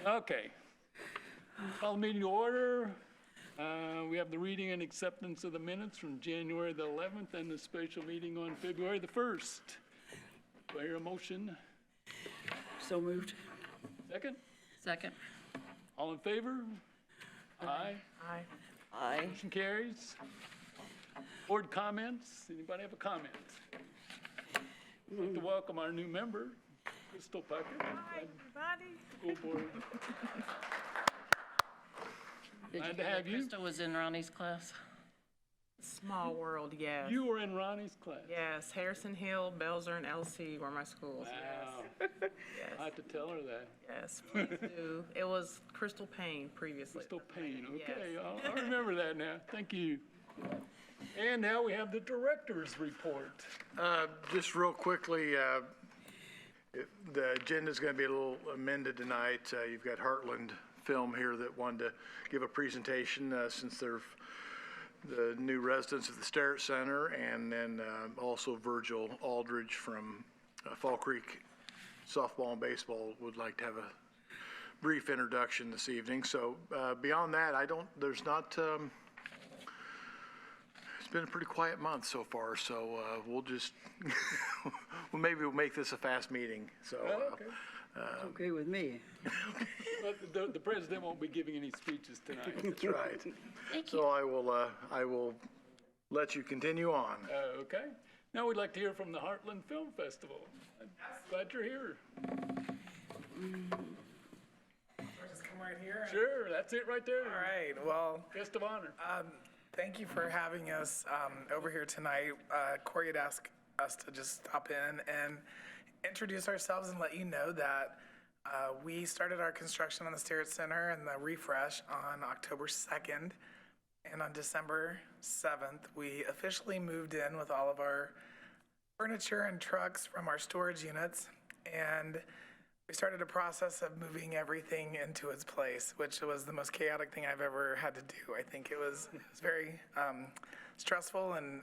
Okay. Call the meeting to order. We have the reading and acceptance of the minutes from January the 11th and the special meeting on February the 1st. Do I hear a motion? So moved. Second? Second. All in favor? Aye. Aye. Aye. Motion carries. Board comments? Anybody have a comment? I'd like to welcome our new member, Crystal Puckett. Hi, everybody. School board. Did Glad you to hear have that you. Krista was in Ronnie's class? Small world, yes. You were in Ronnie's class. Yes, Harrison Hill, Belzer, and LC were my schools. Wow. Yes. I have to tell her that. Yes, please do. It was Crystal Payne previously. Crystal Payne, okay, Yes. I'll remember that now, thank you. And now we have the director's report. Just real quickly, the agenda's going to be a little amended tonight. You've got Heartland Film here that wanted to give a presentation since they're the new residents of the Starrett Center, and then also Virgil Aldridge from Fall Creek Softball and Baseball would like to have a brief introduction this evening. So beyond that, there's not, it's been a pretty quiet month so far, so we'll just, maybe we'll make this a fast meeting, so. Okay. It's okay with me. But the president won't be giving any speeches tonight. That's right. So I will let you continue on. Okay, now we'd like to hear from the Heartland Film Festival. I'm glad you're here. Just come right here. Sure, that's it right there. All right. Well, Guest of honor. thank you for having us over here tonight. Corey had asked us to just stop in and introduce ourselves and let you know that we started our construction on the Starrett Center and the refresh on October 2nd. And on December 7th, we officially moved in with all of our furniture and trucks from our storage units. And we started a process of moving everything into its place, which was the most chaotic thing I've ever had to do. I think it was very stressful and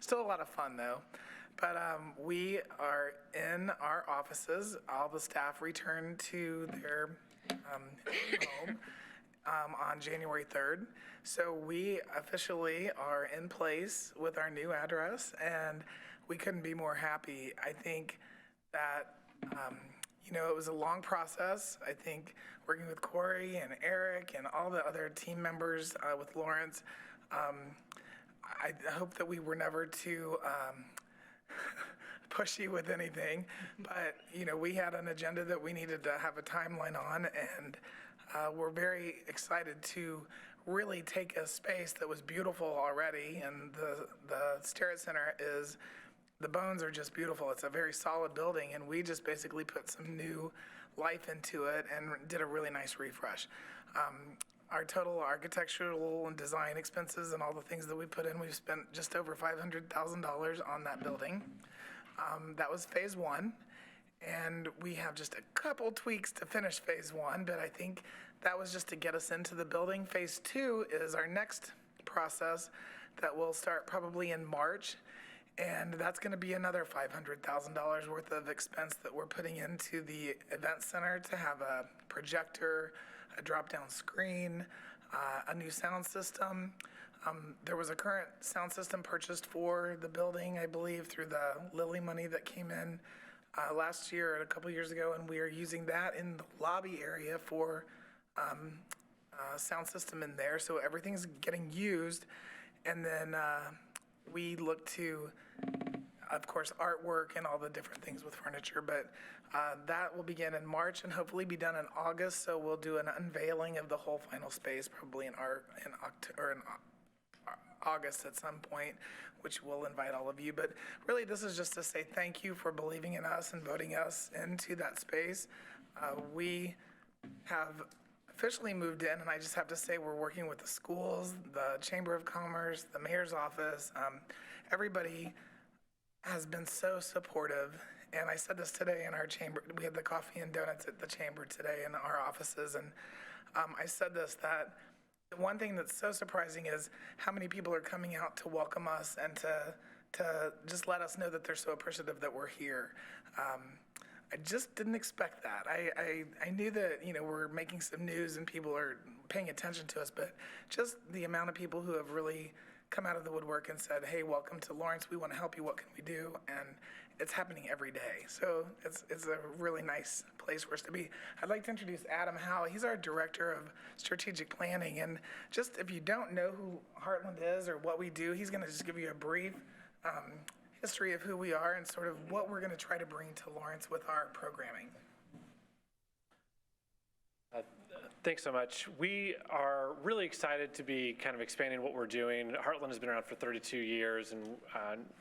still a lot of fun, though. But we are in our offices. All the staff returned to their home on January 3rd. So we officially are in place with our new address, and we couldn't be more happy. I think that, it was a long process. I think working with Corey and Eric and all the other team members with Lawrence, I hope that we were never too pushy with anything, but we had an agenda that we needed to have a timeline on, and we're very excited to really take a space that was beautiful already, and the Starrett Center the bones are just beautiful. It's a very solid building, and we just basically put some new life into it and did a really nice refresh. Our total architectural and design expenses and all the things that we put in, we've spent just over $500,000 on that building. That was phase one, and we have just a couple tweaks to finish phase one, but I think that was just to get us into the building. Phase two is our next process that will start probably in March, and that's going to be another $500,000 worth of expense that we're putting into the event center to have a projector, a drop-down screen, a new sound system. There was a current sound system purchased for the building, I believe, through the Lilly money that came in last year and a couple years ago, and we are using that in the lobby area for sound system in there. So everything's getting used, and then we look to, of course, artwork and all the different things with furniture, but that will begin in March and hopefully be done in August. So we'll do an unveiling of the whole final space probably in August at some point, which we'll invite all of you. But really, this is just to say thank you for believing in us and voting us into that space. We have officially moved in, and I just have to say we're working with the schools, the Chamber of Commerce, the mayor's office. Everybody has been so supportive. And I said this today in our chamber. We had the coffee and donuts at the chamber today in our offices. And I said this, that the one thing that's so surprising is how many people are coming out to welcome us and to just let us know that they're so appreciative that we're here. I just didn't expect that. I knew that, we're making some news and people are paying attention to us, but just the amount of people who have really come out of the woodwork and said, hey, welcome to Lawrence. We want to help you. What can we do? And it's happening every day. So it's a really nice place for us to be. I'd like to introduce Adam Howe. He's our Director of Strategic Planning. And just if you don't know who Heartland is or what we do, he's going to just give you a brief history of who we are and sort of what we're going to try to bring to Lawrence with our programming. Thanks so much. We are really excited to be kind of expanding what we're doing. Heartland has been around for 32 years, and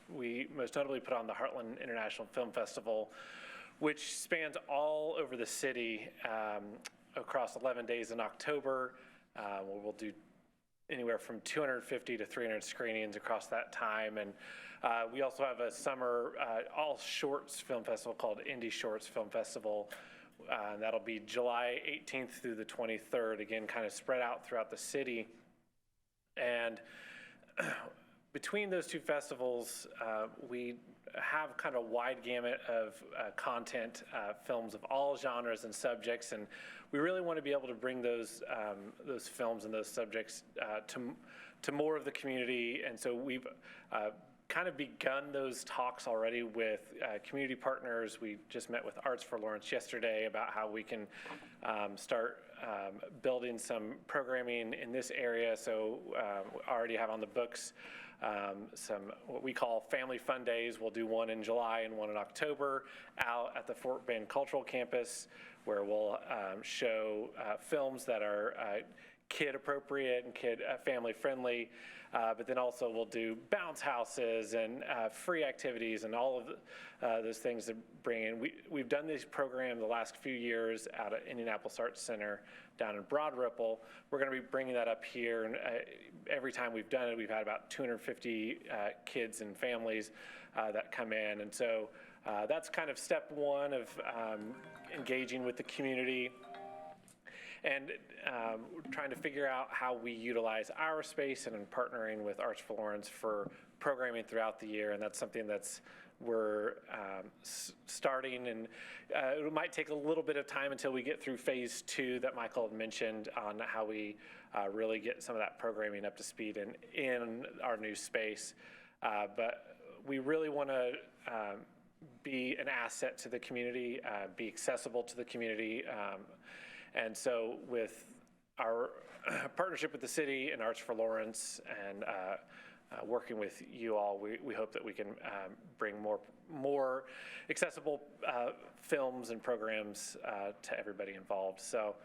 we most notably put on the Heartland International Film Festival, which spans all over the city across 11 days in October. We'll do anywhere from 250 to 300 screenings across that time. And we also have a summer all shorts film festival called Indie Shorts Film Festival. That'll be July 18th through the 23rd, again, kind of spread out throughout the city. And between those two festivals, we have kind of a wide gamut of content, films of all genres and subjects, and we really want to be able to bring those films and those subjects to more of the community. And so we've kind of begun those talks already with community partners. We just met with Arts for Lawrence yesterday about how we can start building some programming in this area. So we already have on the books some what we call family fun days. We'll do one in July and one in October out at the Fort Bend Cultural Campus, where we'll show films that are kid appropriate and kid family friendly. But then also we'll do bounce houses and free activities and all of those things to bring in. We've done these programs the last few years out at Indianapolis Arts Center down in Broad Ripple. We're going to be bringing that up here, and every time we've done it, we've had about 250 kids and families that come in. And so that's kind of step one of engaging with the community and trying to figure out how we utilize our space and in partnering with Arts for Lawrence for programming throughout the year. And that's something we're starting, and it might take a little bit of time until we get through phase 2 that Michael had mentioned on how we really get some of that programming up to speed in our new space. But we really want to be an asset to the community, be accessible to the community. And so with our partnership with the city and Arts for Lawrence and working with you all, we hope that we can bring more accessible films and programs to everybody involved. So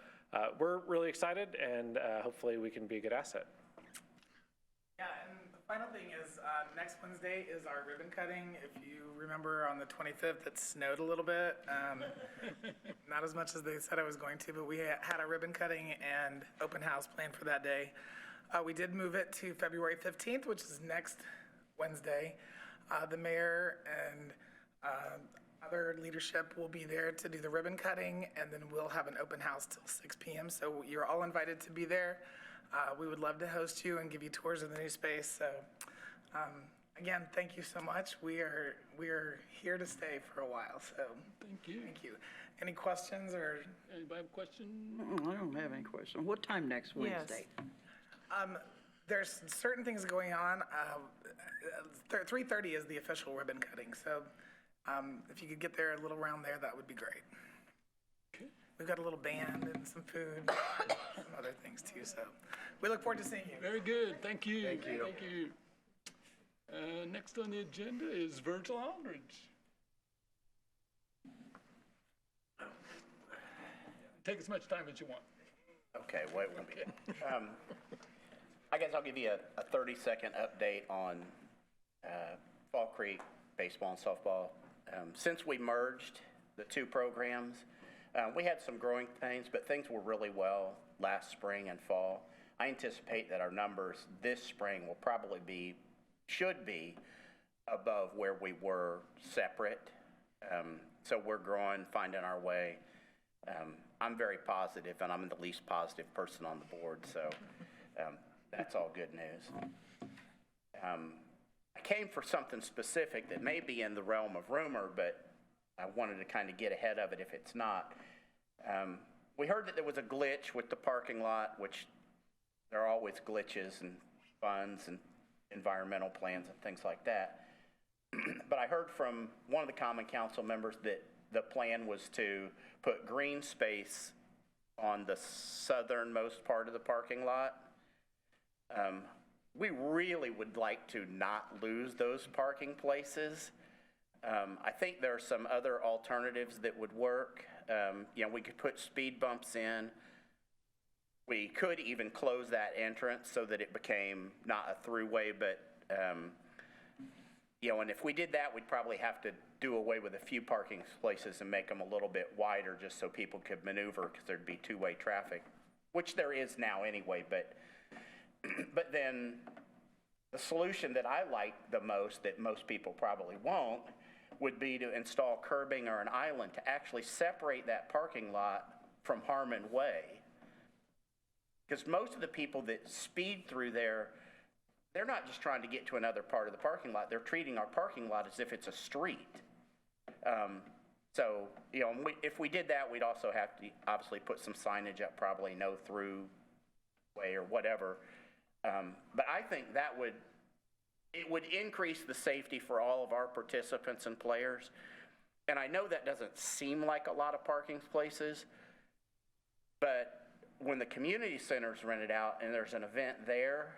we're really excited, and hopefully we can be a good asset. Yeah, and the final thing is next Wednesday is our ribbon cutting. If you remember on the 25th, it snowed a little bit. Not as much as they said I was going to, but we had a ribbon cutting and open house planned for that day. We did move it to February 15th, which is next Wednesday. The mayor and other leadership will be there to do the ribbon cutting, and then we'll have an open house till 6 p.m. So you're all invited to be there. We would love to host you and give you tours of the new space. So again, thank you so much. We are here to stay for a while. So Thank you. thank you. Any questions or? Anybody have a question? I don't have any question. What time next Wednesday? There's certain things going on. 3:30 is the official ribbon cutting. So if you could get there a little around there, that would be great. We've got a little band and some food, some other things too. So we look forward to seeing you. Very good. Thank you. Thank you. Thank you. Next on the agenda is Virgil Aldridge. Take as much time as you want. Okay, wait one minute. I guess I'll give you a 30-second update on Fall Creek baseball and softball. Since we merged the two programs, we had some growing pains, but things were really well last spring and fall. I anticipate that our numbers this spring will probably should be above where we were separate. So we're growing, finding our way. I'm very positive, and I'm the least positive person on the board, so that's all good news. I came for something specific that may be in the realm of rumor, but I wanted to kind of get ahead of it if it's not. We heard that there was a glitch with the parking lot, which there are always glitches and funds and environmental plans and things like that. But I heard from one of the common council members that the plan was to put green space on the southernmost part of the parking lot. We really would like to not lose those parking places. I think there are some other alternatives that would work. We could put speed bumps in. We could even close that entrance so that it became not a throughway, but, and if we did that, we'd probably have to do away with a few parking places and make them a little bit wider just so people could maneuver, because there'd be two-way traffic, which there is now anyway, but then the solution that I like the most, that most people probably won't, would be to install curbing or an island to actually separate that parking lot from Harmon Way. Because most of the people that speed through there, they're not just trying to get to another part of the parking lot, they're treating our parking lot as if it's a street. If we did that, we'd also have to obviously put some signage up, probably no through way or whatever. But I think it would increase the safety for all of our participants and players. And I know that doesn't seem like a lot of parking places, but when the community center's rented out and there's an event there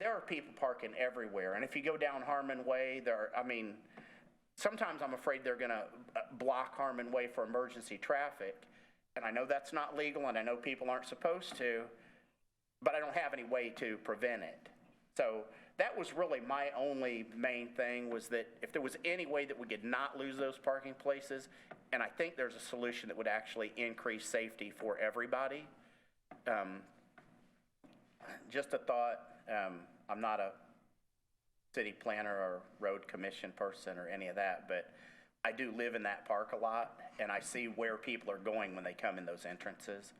are people parking everywhere. And if you go down Harmon Way, sometimes I'm afraid they're gonna block Harmon Way for emergency traffic. And I know that's not legal, and I know people aren't supposed to, but I don't have any way to prevent it. So that was really my only main thing, was that if there was any way that we could not lose those parking places, and I think there's a solution that would actually increase safety for everybody. Just a thought, I'm not a city planner or road commission person or any of that, but I do live in that park a lot, and I see where people are going when they come in those entrances.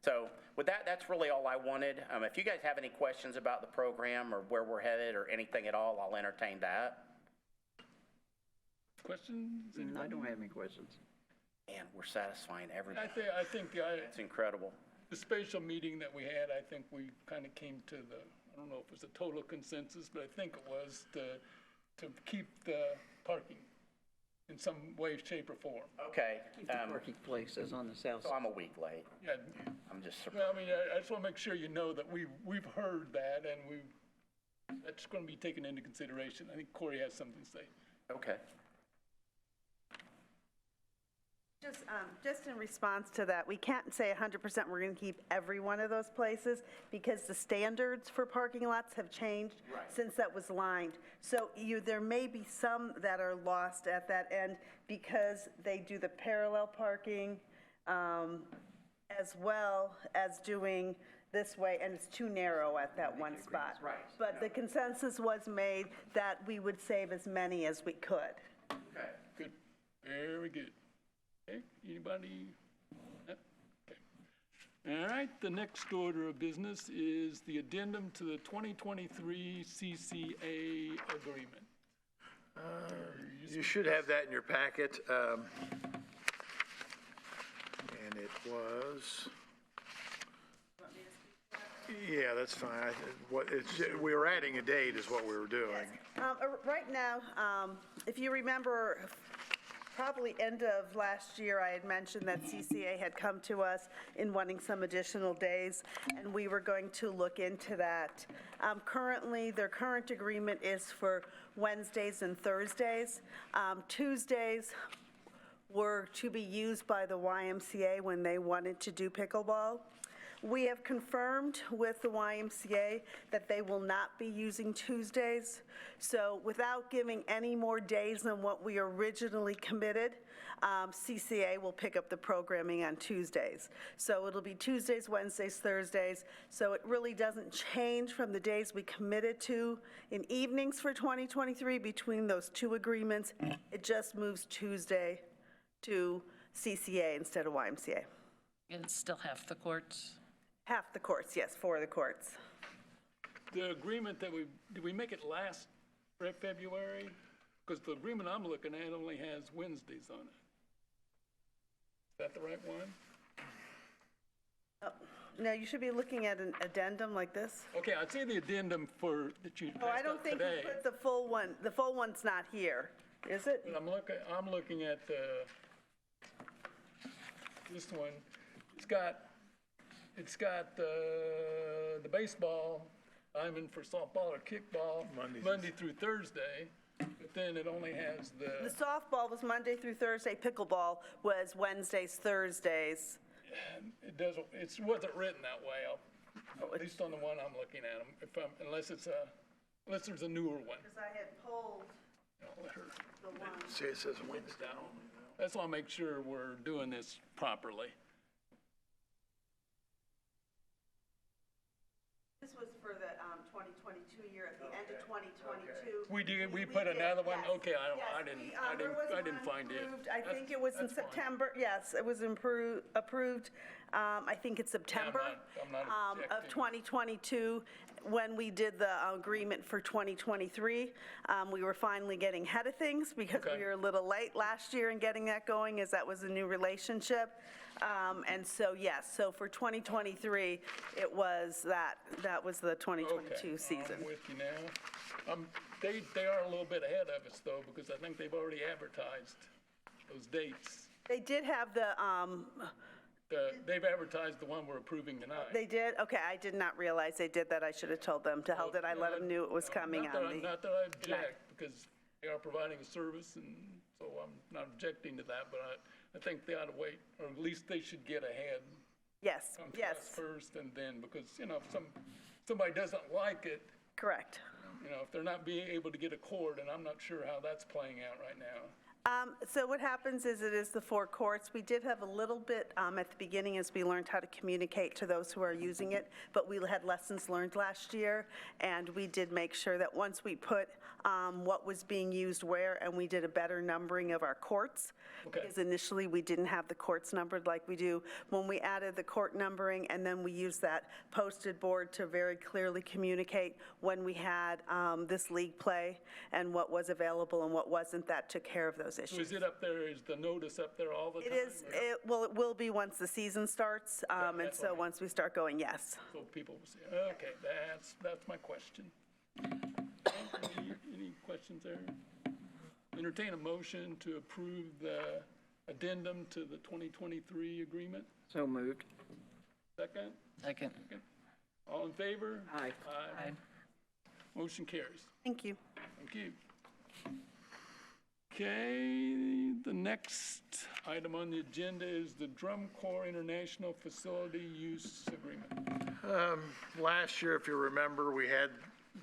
So with that, that's really all I wanted. If you guys have any questions about the program or where we're headed or anything at all, I'll entertain that. Questions? I don't have any questions. And we're satisfying everybody. I think It's incredible. the spatial meeting that we had, I think we kind of came to I don't know if it was a total consensus, but I think it was to keep the parking in some way, shape, or form. Okay. Keep the parking places on the south So side. I'm a week late. Yeah, I'm just well, surprised. I just want to make sure you know that we've heard that, and that's going to be taken into consideration. I think Corey has something to say. Okay. Just in response to that, we can't say 100% we're going to keep every one of those places, because the standards for parking lots have changed since that was lined. So there may be some that are lost at that end because they do the parallel parking as well as doing this way, and it's too narrow at that one spot. Right. But the consensus was made that we would save as many as we could. Okay. Good, very good. Okay, anybody? Yep, okay. All right, the next order of business is the addendum to the 2023 CCA agreement. You should have that in your packet. And it was, yeah, that's fine. We were adding a date is what we were doing. Right now, if you remember, probably end of last year, I had mentioned that CCA had come to us in wanting some additional days, and we were going to look into that. Currently, their current agreement is for Wednesdays and Thursdays. Tuesdays were to be used by the YMCA when they wanted to do pickleball. We have confirmed with the YMCA that they will not be using Tuesdays. So without giving any more days than what we originally committed, CCA will pick up the programming on Tuesdays. So it'll be Tuesdays, Wednesdays, Thursdays. So it really doesn't change from the days we committed to in evenings for 2023 between those two agreements. It just moves Tuesday to CCA instead of YMCA. And it's still half the courts? Half the courts, yes, 4 of the courts. The agreement that did we make it last February? Because the agreement I'm looking at only has Wednesdays on it. Is that the right one? No, you should be looking at an addendum like this. Okay, I see the addendum that you Oh, I passed don't out think you today. put the full one. The full one's not here, is it? But I'm looking at this one. It's got the baseball, diamond for softball or kickball, Monday through Thursday, but then it only has The softball was Monday through Thursday. Pickleball was Wednesdays, Thursdays. it wasn't written that way, at least on the one I'm looking at, unless there's a newer one. Because I had pulled I'll let her- the one. See, it says Wednesday. That's why I make sure we're doing this properly. This was for the 2022 year, at the end of 2022. We put another one? yes. Okay, I Yes, didn't find it. I think it was in That's fine. September, yes, it was approved, I think it's September I'm not of objecting. 2022, when we did the agreement for 2023. We were finally getting ahead of things because Okay. we were a little late last year in getting that going, as that was a new relationship. And so, yes, so for 2023, it was that was the 2022 Okay, season. I'm with you now. They are a little bit ahead of us though, because I think they've already advertised those dates. They did have They've advertised the one we're approving tonight. they did? Okay, I did not realize they did that. I should have told them to hell. Did I let them knew it was coming Not that on I- the? Not that I object, because they are providing a service, and so I'm not objecting to that, but I think they ought to wait, or at least they should get ahead. Yes, Come to us yes, first, and then, because, if somebody doesn't like it, correct. if they're not being able to get a cord, and I'm not sure how that's playing out right now. So what happens is, it is the four courts. We did have a little bit at the beginning as we learned how to communicate to those who are using it, but we had lessons learned last year, and we did make sure that once we put what was being used where, and we did a better numbering of our courts, Okay. because initially we didn't have the courts numbered like we do. When we added the court numbering, and then we used that posted board to very clearly communicate when we had this league play and what was available and what wasn't, that took care of those So issues. is it up there, is the notice up there all the time? It is, or- it will be once the season starts, and that's so okay. once we start going, yes. So people will see, okay, that's my question. Any questions there? Entertain a motion to approve the addendum to the 2023 agreement. So moved. Second? Second. All in favor? Aye. Aye. Motion carries. Thank you. Thank you. Okay, the next item on the agenda is the Drum Corps International Facility Use Agreement. Last year, if you remember, we had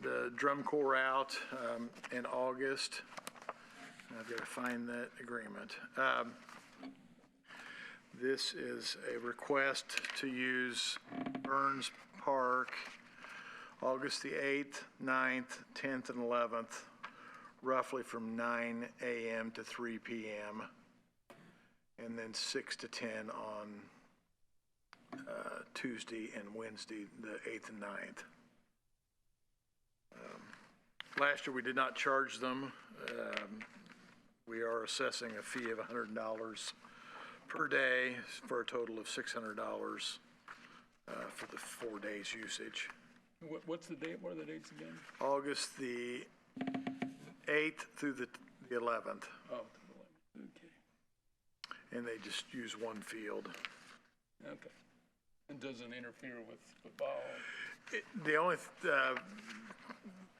the drum corps out in August. I've got to find that agreement. This is a request to use Burns Park August the 8th, 9th, 10th, and 11th, roughly from 9 a.m. to 3 p.m., and then 6 to 10 on Tuesday and Wednesday, the 8th and 9th. Last year, we did not charge them. We are assessing a fee of $100 per day for a total of $600 for the 4 days usage. What's the date, what are the dates again? August the 8th through the 11th, Oh, okay, and they just use one field. okay. It doesn't interfere with football. The only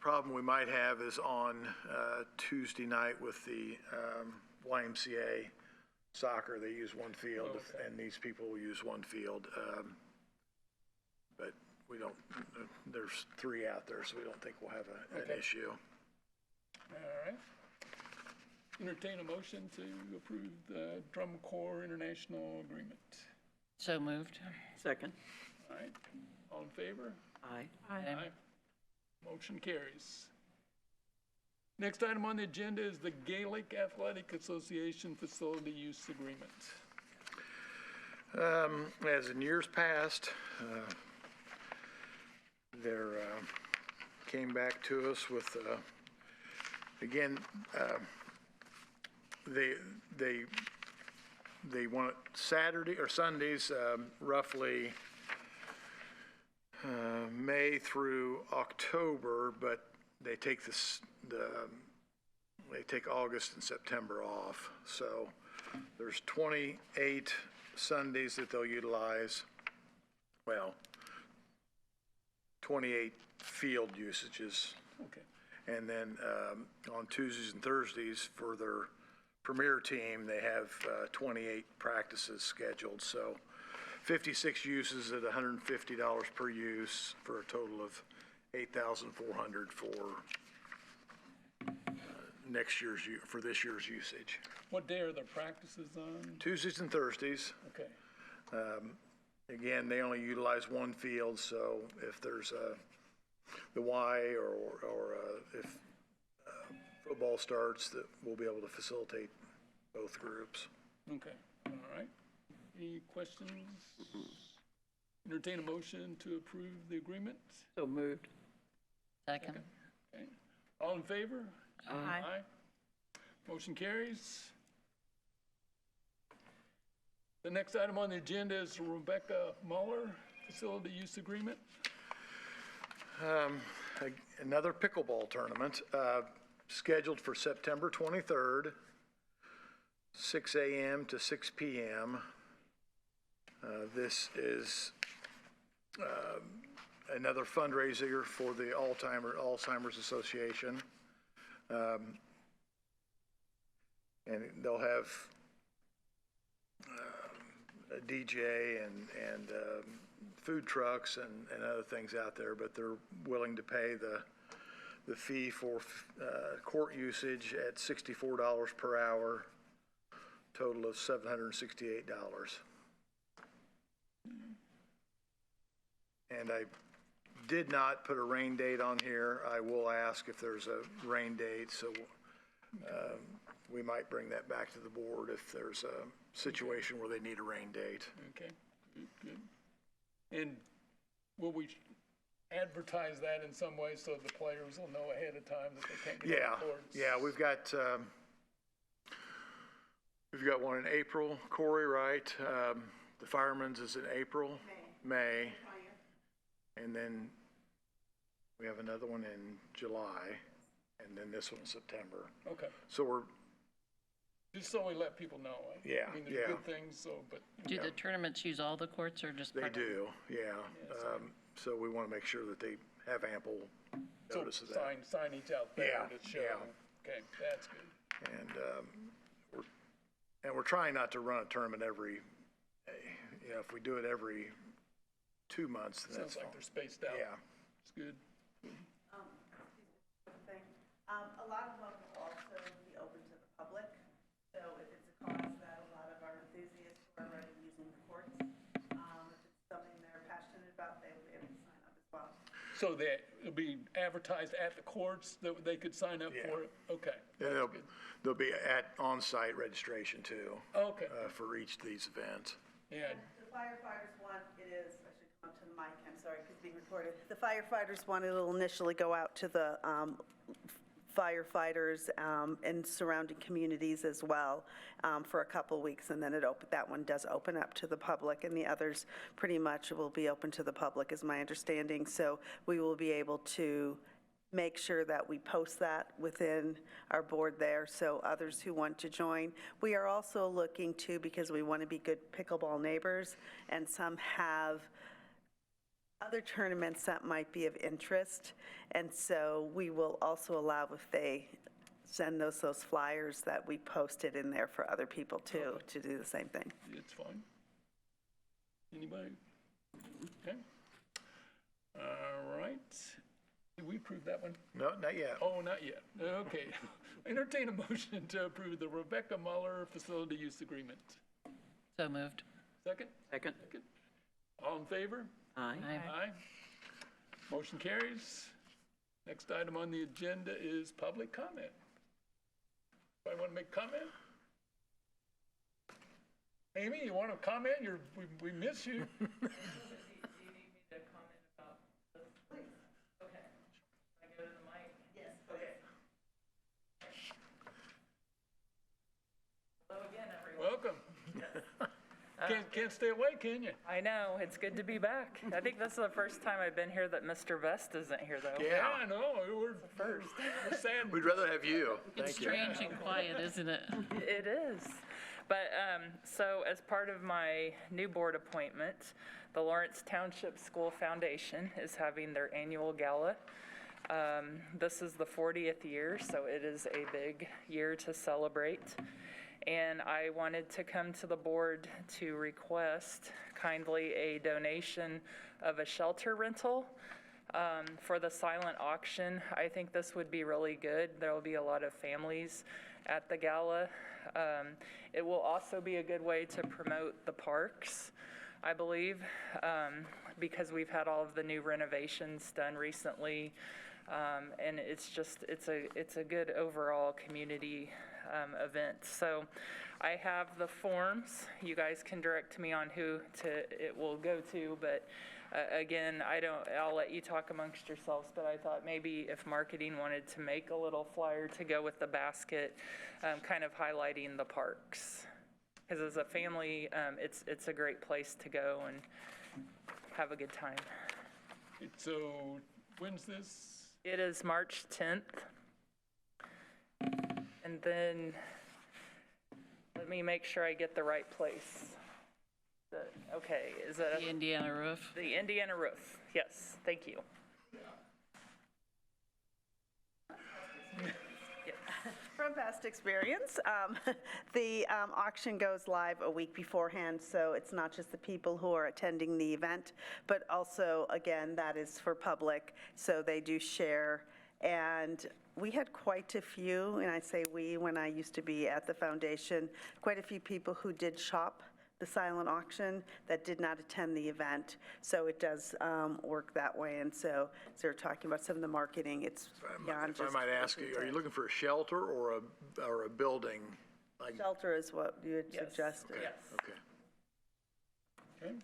problem we might have is on Tuesday night with the YMCA soccer. They use one field, Okay. and these people will use one field. But we don't, there's 3 out there, so we don't think we'll have an Okay. issue. All right. Entertain a motion to approve the Drum Corps International Agreement. So moved. Second. All right, all in favor? Aye. Aye. Motion carries. Next item on the agenda is the Gaelic Athletic Association Facility Use Agreement. As in years past, came back to us with Again, they want it Saturday or Sundays, roughly May through October, but they take they take August and September off. So there's 28 Sundays that they'll utilize. Well, 28 field usages. Okay. And then on Tuesdays and Thursdays for their premier team, they have 28 practices scheduled. So 56 uses at $150 per use for a total of $8,400 for for this year's usage. What day are the practices on? Tuesdays and Thursdays. Okay. Again, they only utilize one field, so if there's the Y or if football starts, that we'll be able to facilitate both groups. Okay, all right. Any questions? Entertain a motion to approve the agreement? So moved. Second. Okay. All in favor? Aye. Motion carries. The next item on the agenda is Rebecca Muller Facility Use Agreement. Another pickleball tournament, scheduled for September 23rd, 6 a.m. to 6 p.m. This is another fundraiser for the Alzheimer's Association. And they'll have a DJ and food trucks and other things out there, but they're willing to pay the fee for court usage at $64 per hour, total of $768. And I did not put a rain date on here. I will ask if there's a rain date, so we might bring that back to the board if there's a situation where they need a rain date. Okay, good. And will we advertise that in some way so the players will know ahead of time that they can't get on the courts? Yeah, we've got one in April, Corey, right? The Fireman's is in April? May. And then we have another one in July, and then this one in September. Okay, So just so we let people know. Yeah, I mean, yeah. there's good things, so, but, Do the tournaments use all the courts or just they part of it? do, yeah. So we want to make sure that they have ample so notice of that. sign each out there Yeah, to show. yeah. Okay, that's good. And we're trying not to run a tournament every, if we do it every 2 months, then that's Sounds fine. like they're spaced out. Yeah. It's good. A lot of them will also be open to the public, so if it's a cause that a lot of our enthusiasts who are already using the courts, if it's something they're passionate about, they will be able to sign up as well. So that it'll be advertised at the courts that they could sign up Yeah. for it? Okay. And that's good. there'll be on-site registration too. Okay, For each of these events. yeah, The firefighters one, I should come up to the mic, I'm sorry, because it's being recorded. The firefighters one, it'll initially go out to the firefighters and surrounding communities as well for a couple weeks, and then that one does open up to the public, and the others pretty much will be open to the public, is my understanding. So we will be able to make sure that we post that within our board there, so others who want to join. We are also looking to, because we want to be good pickleball neighbors, and some have other tournaments that might be of interest, and so we will also allow, if they send those flyers, that we post it in there for other people too, to do the same thing. it's fine. Anybody? Okay. All right. Did we approve that one? No, not yet. Oh, not yet. Okay. Entertain a motion to approve the Rebecca Muller Facility Use Agreement. So moved. Second? Second. All in favor? Aye. Aye. Motion carries. Next item on the agenda is public comment. Anybody want to make a comment? Amy, you want to comment? We miss you. Can't stay away, can you? I know, it's good to be back. I think this is the first time I've been here that Mr. Vest isn't here, though. Yeah, I know, we're sad. we'd rather have you. It's Thank you. strange and quiet, isn't it? It is. But, so as part of my new board appointment, the Lawrence Township School Foundation is having their annual gala. This is the 40th year, so it is a big year to celebrate. And I wanted to come to the board to request kindly a donation of a shelter rental for the silent auction. I think this would be really good. There will be a lot of families at the gala. It will also be a good way to promote the parks, I believe, because we've had all of the new renovations done recently. And it's a good overall community event. So I have the forms. You guys can direct me on who it will go to, but again, I'll let you talk amongst yourselves, but I thought maybe if marketing wanted to make a little flyer to go with the basket, kind of highlighting the parks. Because as a family, it's a great place to go and have a good time. So, when's this? It is March 10th. And then, let me make sure I get the right place. Okay, is that? The Indiana Roof. The Indiana Roof, yes, thank you. From past experience, the auction goes live a week beforehand, so it's not just the people who are attending the event, but also, again, that is for public, so they do share. And we had quite a few, and I say we when I used to be at the foundation, quite a few people who did shop the silent auction that did not attend the event. So it does work that way. And so they're talking about some of the marketing. It's beyond If I just. might ask you, are you looking for a shelter or a building? Like, Shelter is what you had suggested. Yes. okay. Okay.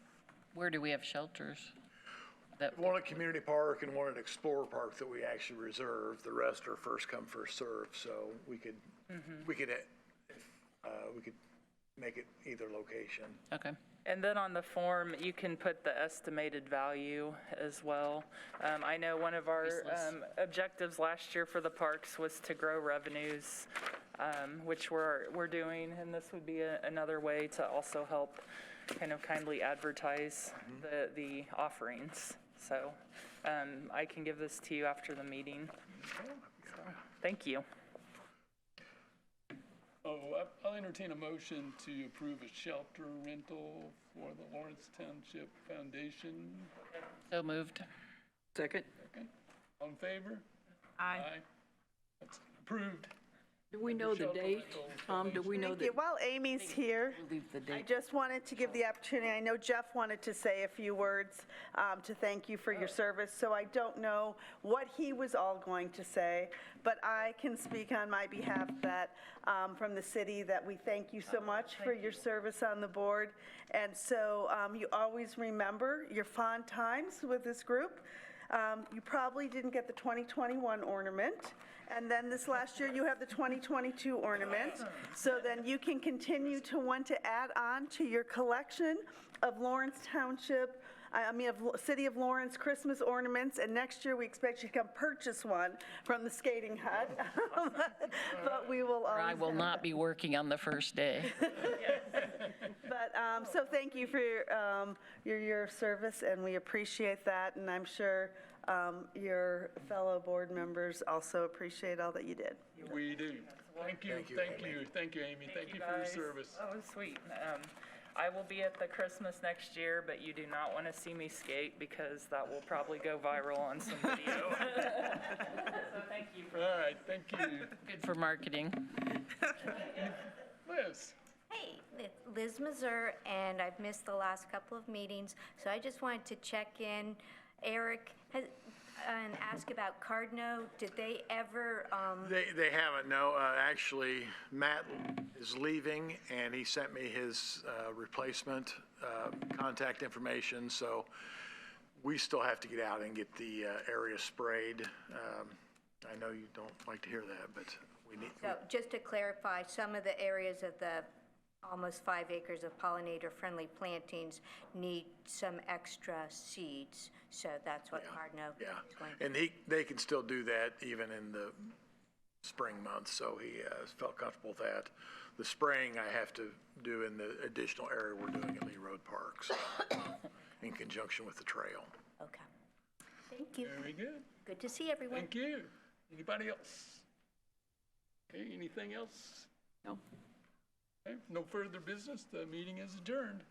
Where do we have shelters? One at Community Park and one at Explorer Park that we actually reserve. The rest are first come, first served. So we could make it either location. Okay. And then on the form, you can put the estimated value as well. I know one of our objectives last year for the parks was to grow revenues, which we're doing, and this would be another way to also help kind of kindly advertise the offerings. So I can give this to you after the meeting. So, thank you. I'll entertain a motion to approve a shelter rental for the Lawrence Township Foundation. So moved. Second? Second. All in favor? Aye. That's approved. Do we know the date? Tom, do we know Thank the? you. While Amy's here, Leave the I date. just wanted to give the opportunity, I know Jeff wanted to say a few words to thank you for your service, so I don't know what he was all going to say, but I can speak on my behalf that, from the city, that we thank you so much for your service on the board. And so you always remember your fond times with this group. You probably didn't get the 2021 ornament. And then this last year, you have the 2022 ornament. So then you can continue to want to add on to your collection of Lawrence Township, of City of Lawrence Christmas ornaments. And next year, we expect you to come purchase one from the skating hut. But we will always I will not be working on the first day. But, so thank you for your service, and we appreciate that. And I'm sure your fellow board members also appreciate all that you did. We do. Thank you, Amy. Thank you for your guys. service. That was sweet. I will be at the Christmas next year, but you do not want to see me skate because that will probably go viral on some video. So thank you for All right, thank you. Good for marketing. Liz? Hey, it's Liz Mazur, and I've missed the last couple of meetings, so I just wanted to check in. Eric, and ask about Cardno. Did they ever, They haven't, no. Actually, Matt is leaving, and he sent me his replacement contact information, so we still have to get out and get the area sprayed. I know you don't like to hear that, but we need. so just to clarify, some of the areas of the almost 5 acres of pollinator-friendly plantings need some extra seeds. So that's what Cardno Yeah, is going to. and they can still do that even in the spring months, so he felt comfortable with that. The spraying I have to do in the additional area we're doing at Lee Road Parks in conjunction with the trail. Okay. Thank you. Very good. Good to see everyone. Thank you. Anybody else? Okay, anything else? No. Okay, no further business. The meeting is adjourned.